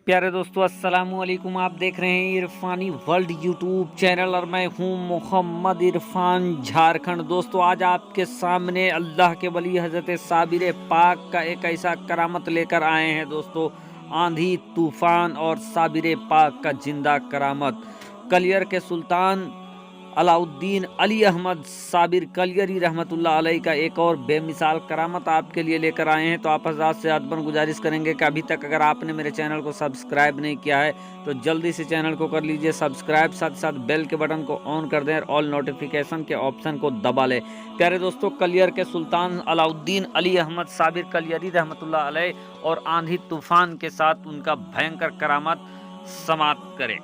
प्यारे दोस्तों अस्सलाम वालेकुम। आप देख रहे हैं इरफानी वर्ल्ड यूट्यूब चैनल और मैं हूं मोहम्मद इरफान झारखंड। दोस्तों आज आपके सामने अल्लाह के वली हज़रत साबिर पाक का एक ऐसा करामत लेकर आए हैं दोस्तों, आंधी तूफान और साबिर पाक का जिंदा करामत। कलियर के सुल्तान अलाउद्दीन अली अहमद साबिर कलियरी रहमतुल्लाह अलैह का एक और बेमिसाल करामत आपके लिए लेकर आए हैं। तो आप हज़रात से अदबन गुजारिश करेंगे कि अभी तक अगर आपने मेरे चैनल को सब्सक्राइब नहीं किया है तो जल्दी से चैनल को कर लीजिए सब्सक्राइब, साथ साथ बेल के बटन को ऑन कर दें और ऑल नोटिफिकेशन के ऑप्शन को दबा लें। प्यारे दोस्तों, कलियर के सुल्तान अलाउद्दीन अली अहमद साबिर कलियरी रहमतुल्लाह अलैह और आंधी तूफान के साथ उनका भयंकर करामत समाप्त करें।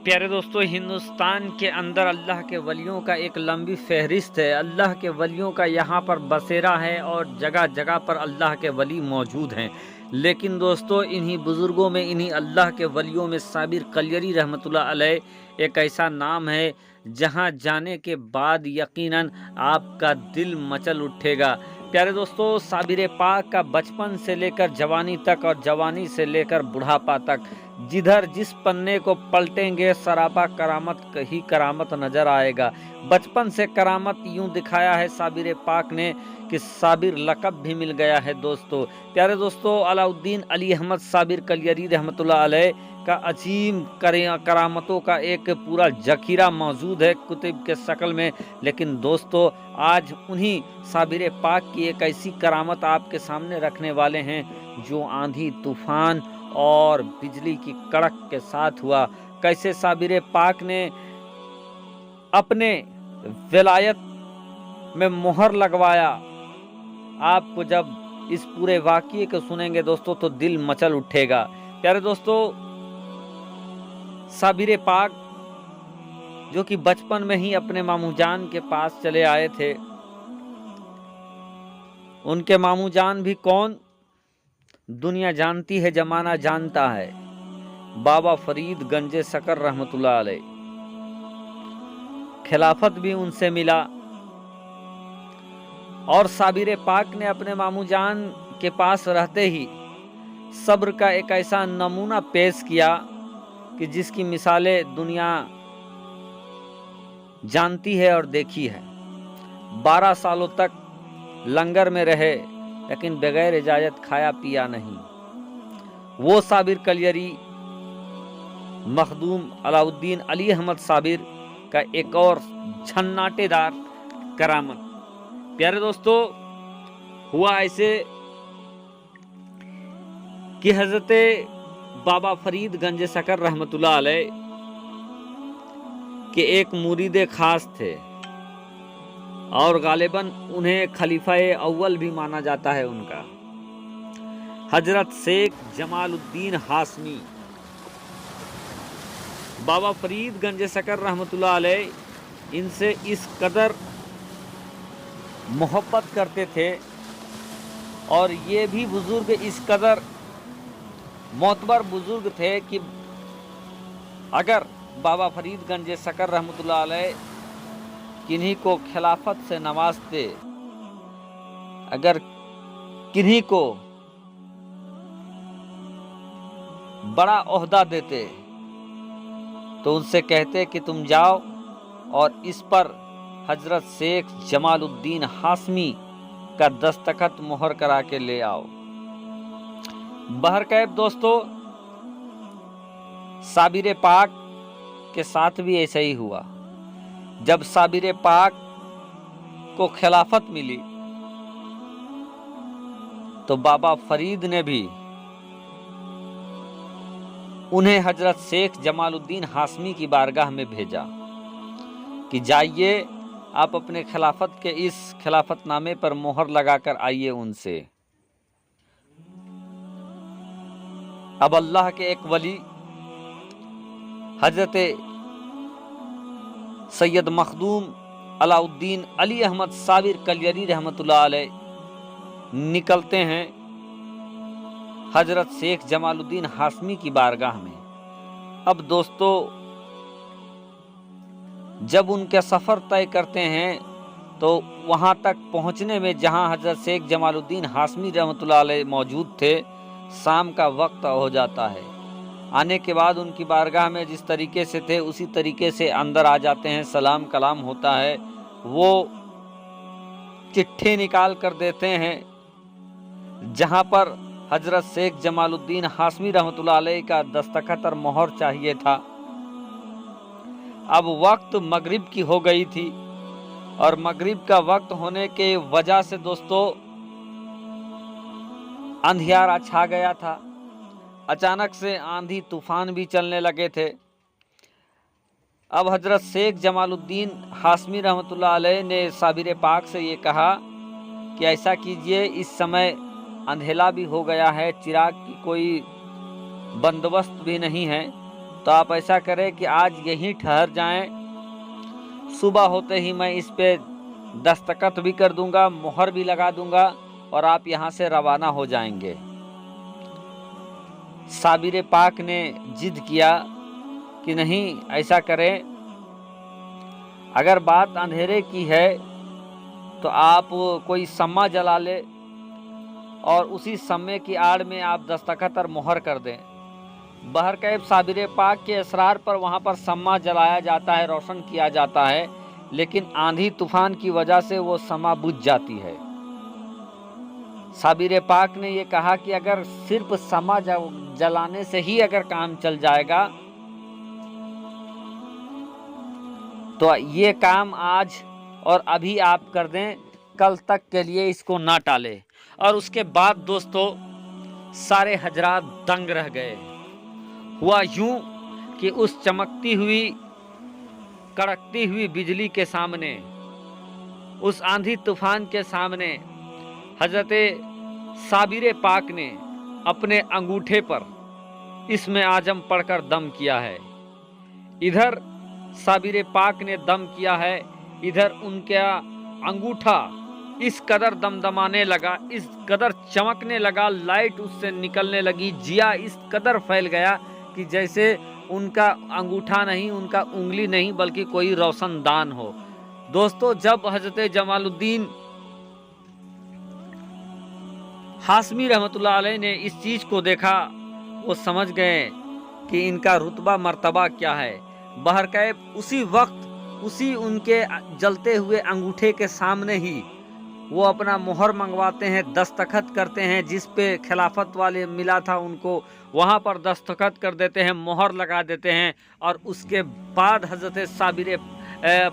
प्यारे दोस्तों, हिंदुस्तान के अंदर अल्लाह के वलियों का एक लंबी फहरिस्त है। अल्लाह के वलियों का यहाँ पर बसेरा है और जगह जगह पर अल्लाह के वली मौजूद हैं। लेकिन दोस्तों, इन्हीं बुज़ुर्गों में, इन्हीं अल्लाह के वलियों में साबिर कलियरी रहमतुल्लाह अलैह एक ऐसा नाम है जहाँ जाने के बाद यकीनन आपका दिल मचल उठेगा। प्यारे दोस्तों, साबिर पाक का बचपन से लेकर जवानी तक और जवानी से लेकर बुढ़ापा तक जिधर जिस पन्ने को पलटेंगे सरापा करामत ही करामत नजर आएगा। बचपन से करामत यूं दिखाया है साबिर पाक ने कि साबिर लक़ब भी मिल गया है दोस्तों। प्यारे दोस्तों, अलाउद्दीन अली अहमद साबिर कलियरी रहमतुल्लाह अलैह का अजीम करामतों का एक पूरा जखीरा मौजूद है कुतुब के शक्ल में। लेकिन दोस्तों, आज उन्हीं साबिर पाक की एक ऐसी करामत आपके सामने रखने वाले हैं जो आंधी तूफान और बिजली की कड़क के साथ हुआ। कैसे साबिर पाक ने अपने विलायत में मोहर लगवाया। आपको जब इस पूरे वाक़ये को सुनेंगे दोस्तों तो दिल मचल उठेगा। प्यारे दोस्तों, साबिर पाक जो कि बचपन में ही अपने मामू जान के पास चले आए थे, उनके मामू जान भी कौन दुनिया जानती है, जमाना जानता है, बाबा फरीद गंजे सकर रहमतुल्लाह अलैह। खिलाफत भी उनसे मिला और साबिर पाक ने अपने मामू जान के पास रहते ही सब्र का एक ऐसा नमूना पेश किया कि जिसकी मिसालें दुनिया जानती है और देखी है। 12 सालों तक लंगर में रहे लेकिन बगैर इजाजत खाया पिया नहीं। वो साबिर कलियरी मखदूम अलाउद्दीन अली अहमद साबिर का एक और झन्नाटेदार करामत। प्यारे दोस्तों, हुआ ऐसे कि हजरत बाबा फरीद गंज सकर रहमतुल्लाह अलैह के एक मुरीद खास थे और गालिबन उन्हें खलीफा अव्वल भी माना जाता है। उनका हजरत शेख जमालुद्दीन हाशमी। बाबा फरीद गंज सकर रहमतुल्लाह अलैह इनसे इस कदर मोहब्बत करते थे और ये भी बुजुर्ग इस कदर मोतबर बुजुर्ग थे कि अगर बाबा फरीद गंज सकर रहमतुल्लाह अलैह किन्हीं को खिलाफत से नवाजते, अगर किन्हीं को बड़ा ओहदा देते तो उनसे कहते कि तुम जाओ और इस पर हजरत शेख जमालुद्दीन हाशमी का दस्तखत मोहर करा के ले आओ। बहरकैफ दोस्तों, साबिर पाक के साथ भी ऐसा ही हुआ। जब साबिर पाक को खिलाफत मिली तो बाबा फरीद ने भी उन्हें हजरत शेख जमालुद्दीन हाशमी की बारगाह में भेजा कि जाइए आप अपने खिलाफत के इस खिलाफतनामे पर मोहर लगाकर आइए उनसे। अब अल्लाह के एक वली हजरत सैयद मखदूम अलाउद्दीन अली अहमद साबिर कलियरी रहमतुल्लाह अलैह निकलते हैं हजरत शेख जमालुद्दीन हाशमी की बारगाह में। अब दोस्तों, जब उनके सफ़र तय करते हैं तो वहाँ तक पहुँचने में जहाँ हजरत शेख जमालुद्दीन हाशमी रहमतुल्लाह अलैह मौजूद थे, शाम का वक्त हो जाता है। आने के बाद उनकी बारगाह में जिस तरीके से थे उसी तरीके से अंदर आ जाते हैं, सलाम कलाम होता है। वो चिट्ठी निकाल कर देते हैं जहां पर हजरत शेख जमालुद्दीन हाशमी रहमतुल्लाह अलैह का दस्तखत और मोहर चाहिए था। अब वक्त मगरिब की हो गई थी और मगरिब का वक्त होने के वजह से दोस्तों अंधियारा छा गया था। अचानक से आंधी तूफान भी चलने लगे थे। अब हजरत शेख जमालुद्दीन हाशमी रहमतुल्लाह अलैह ने साबिर पाक से ये कहा कि ऐसा कीजिए, इस समय अंधेला भी हो गया है, चिराग की कोई बंदोबस्त भी नहीं है, तो आप ऐसा करें कि आज यहीं ठहर जाएं, सुबह होते ही मैं इस पे दस्तखत भी कर दूंगा, मोहर भी लगा दूंगा और आप यहाँ से रवाना हो जाएंगे। साबिर पाक ने जिद किया कि नहीं, ऐसा करें, अगर बात अंधेरे की है तो आप कोई सम्मा जला ले और उसी सम्मे की आड़ में आप दस्तखत और मोहर कर दें। बहरकैफ साबिर पाक के असरार पर वहाँ पर सम्मा जलाया जाता है, रोशन किया जाता है, लेकिन आंधी तूफान की वजह से वो सम्मा बुझ जाती है। साबिर पाक ने ये कहा कि अगर सिर्फ सम्मा जलाने से ही अगर काम चल जाएगा तो ये काम आज और अभी आप कर दें, कल तक के लिए इसको ना टालें। और उसके बाद दोस्तों सारे हजरात दंग रह गए। हुआ यूं कि उस चमकती हुई कड़कती हुई बिजली के सामने, उस आंधी तूफान के सामने हजरत साबिर पाक ने अपने अंगूठे पर इसमें आजम पढ़कर दम किया है। इधर साबिर पाक ने दम किया है, इधर उनका अंगूठा इस कदर दमदमाने लगा, इस कदर चमकने लगा, लाइट उससे निकलने लगी, जिया इस कदर फैल गया कि जैसे उनका अंगूठा नहीं, उनका उंगली नहीं, बल्कि कोई रोशनदान हो। दोस्तों जब हजरत जमालुद्दीन हाशमी रहमतुल्लाह अलैह ने इस चीज़ को देखा, वो समझ गए कि इनका रुतबा मर्तबा क्या है। बहरकैफ उसी वक्त उसी उनके जलते हुए अंगूठे के सामने ही वो अपना मोहर मंगवाते हैं, दस्तखत करते हैं, जिस पे खिलाफत वाले मिला था उनको वहाँ पर दस्तखत कर देते हैं, मोहर लगा देते हैं। और उसके बाद हजरत साबिर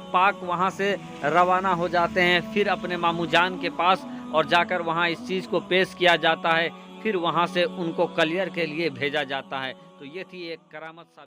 पाक वहाँ से रवाना हो जाते हैं, फिर अपने मामू जान के पास, और जाकर वहाँ इस चीज़ को पेश किया जाता है, फिर वहाँ से उनको क्लियर के लिए भेजा जाता है। तो ये थी एक करामत सा